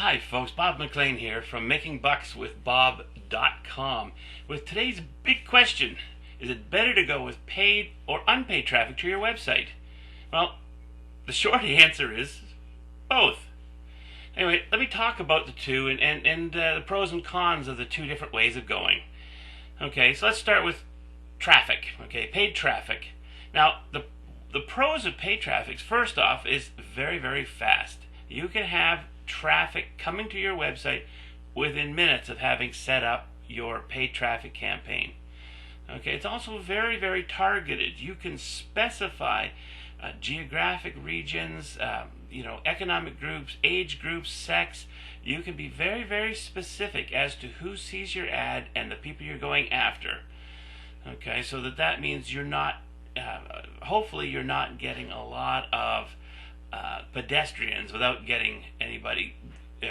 Hi folks, Bob McLean here from makingbuckswithbob.com with today's big question. Is it better to go with paid or unpaid traffic to your website? Well, the short answer is both. Anyway, let me talk about the two and the pros and cons of the two different ways of going. Okay, so let's start with traffic. Okay, paid traffic. Now, the pros of paid traffic, first off, is very, very fast. You can have traffic coming to your website within minutes of having set up your paid traffic campaign. Okay, it's also very, very targeted. You can specify geographic regions, economic groups, age groups, sex. You can be very, very specific as to who sees your ad and the people you're going after. Okay, so that means you're not, hopefully you're not getting a lot of pedestrians without getting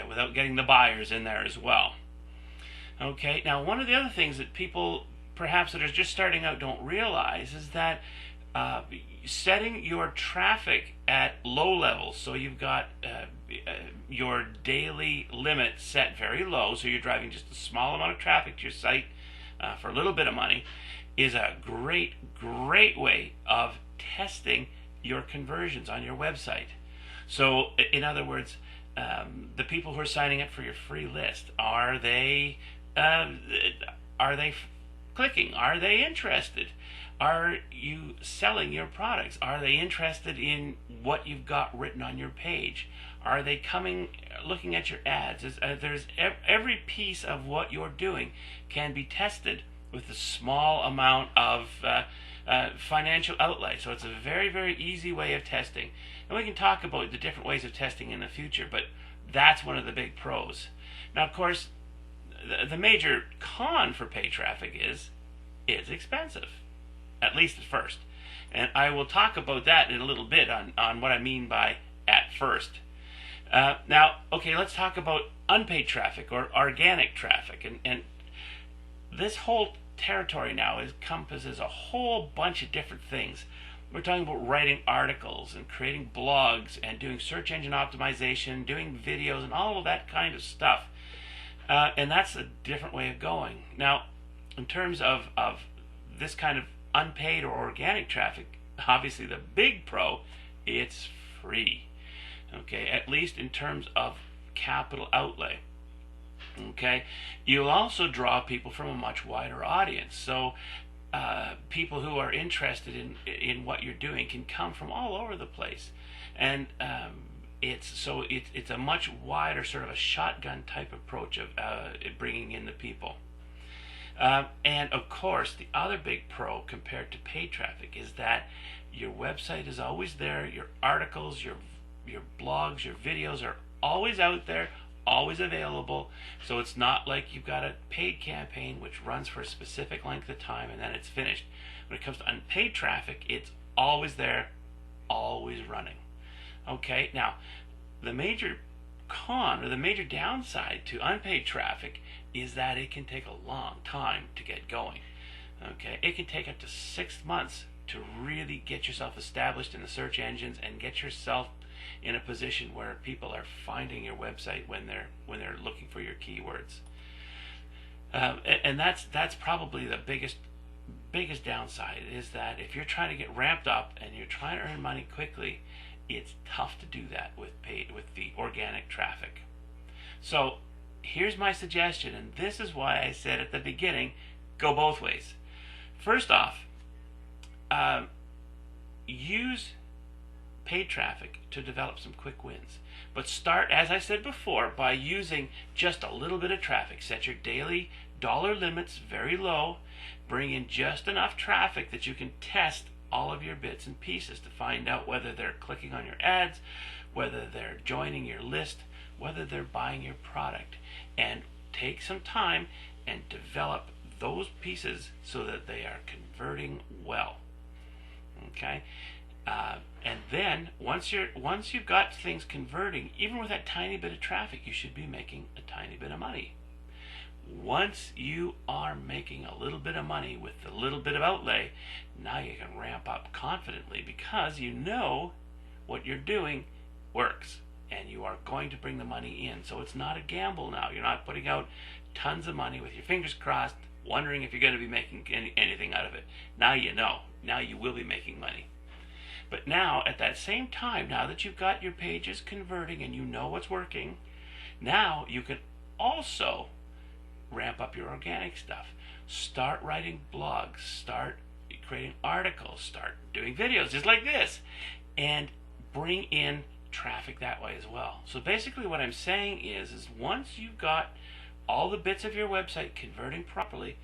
without getting the buyers in there as well. Okay, now one of the other things that people perhaps that are just starting out don't realize is that setting your traffic at low levels, so you've got your daily limit set very low, so you're driving just a small amount of traffic to your site for a little bit of money, is a great way of testing your conversions on your website. So in other words, the people who are signing up for your free list, are they clicking? Are they interested? Are you selling your products? Are they interested in what you've got written on your page? Are they coming, looking at your ads? There's every piece of what you're doing can be tested with a small amount of financial outlay. So it's a very, very easy way of testing. And we can talk about the different ways of testing in the future, but that's one of the big pros. Now, of course, the major con for paid traffic is it's expensive, at least at first. And I will talk about that in a little bit on what I mean by at first. Now, okay, let's talk about unpaid traffic or organic traffic. And this whole territory now encompasses a whole bunch of different things. We're talking about writing articles and creating blogs and doing search engine optimization, doing videos and all of that kind of stuff. And that's a different way of going. Now, in terms of this kind of unpaid or organic traffic, obviously the big pro, it's free. Okay, at least in terms of capital outlay. Okay, you'll also draw people from a much wider audience. So people who are interested in what you're doing can come from all over the place, and it's a much wider sort of a shotgun type approach of bringing in the people. And of course, the other big pro compared to paid traffic is that your website is always there. Your articles, your blogs, your videos are always out there, always available. So it's not like you've got a paid campaign which runs for a specific length of time and then it's finished. When it comes to unpaid traffic, it's always there, always running. Okay, now the major con or the major downside to unpaid traffic is that it can take a long time to get going. Okay, it can take up to 6 months to really get yourself established in the search engines and get yourself in a position where people are finding your website when they're looking for your keywords. And that's probably the biggest downside, is that if you're trying to get ramped up and you're trying to earn money quickly, it's tough to do that with the organic traffic. So here's my suggestion, and this is why I said at the beginning, go both ways. First off, use paid traffic to develop some quick wins. But start, as I said before, by using just a little bit of traffic. Set your daily dollar limits very low. Bring in just enough traffic that you can test all of your bits and pieces to find out whether they're clicking on your ads, whether they're joining your list, whether they're buying your product. And take some time and develop those pieces so that they are converting well. Okay? And then once you've got things converting, even with that tiny bit of traffic, you should be making a tiny bit of money. Once you are making a little bit of money with a little bit of outlay, now you can ramp up confidently because you know what you're doing works. and you are going to bring the money in. So it's not a gamble now. You're not putting out tons of money with your fingers crossed, wondering if you're going to be making anything out of it. Now you know. Now you will be making money. But now, at that same time, now that you've got your pages converting and you know what's working, now you can also ramp up your organic stuff. Start writing blogs, start creating articles, start doing videos just like this, and bring in traffic that way as well. So basically what I'm saying is once you've got all the bits of your website converting properly,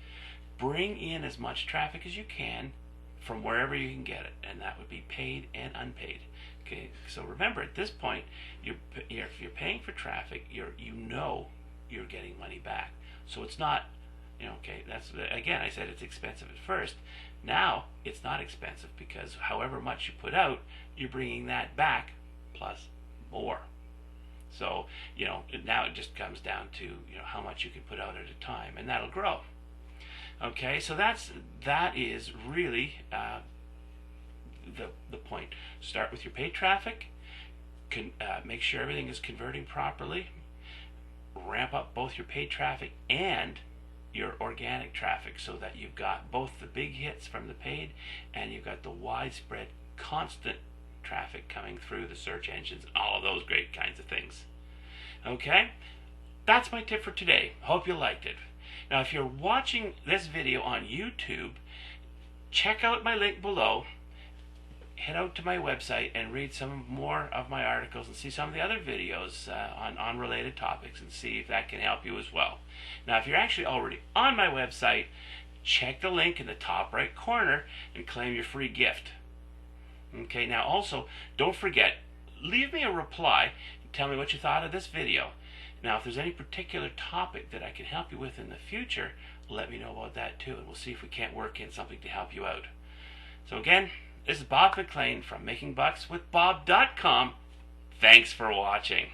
bring in as much traffic as you can from wherever you can get it, and that would be paid and unpaid. Okay, so remember at this point, if you're paying for traffic, you know you're getting money back. So it's not, okay, that's, again, I said it's expensive at first. Now it's not expensive because however much you put out, you're bringing that back plus more. So, now it just comes down to, how much you can put out at a time, and that'll grow. Okay, so that is really the point. Start with your paid traffic. Make sure everything is converting properly. Ramp up both your paid traffic and your organic traffic so that you've got both the big hits from the paid and you've got the widespread, constant traffic coming through the search engines, all of those great kinds of things. Okay, that's my tip for today. Hope you liked it. Now, if you're watching this video on YouTube, check out my link below. Head out to my website and read some more of my articles and see some of the other videos on related topics and see if that can help you as well. Now, if you're actually already on my website, check the link in the top right corner and claim your free gift. Okay, now also, don't forget, leave me a reply and tell me what you thought of this video. Now, if there's any particular topic that I can help you with in the future, let me know about that too, and we'll see if we can't work in something to help you out. So again, this is Bob McLean from MakingBucksWithBob.com. Thanks for watching.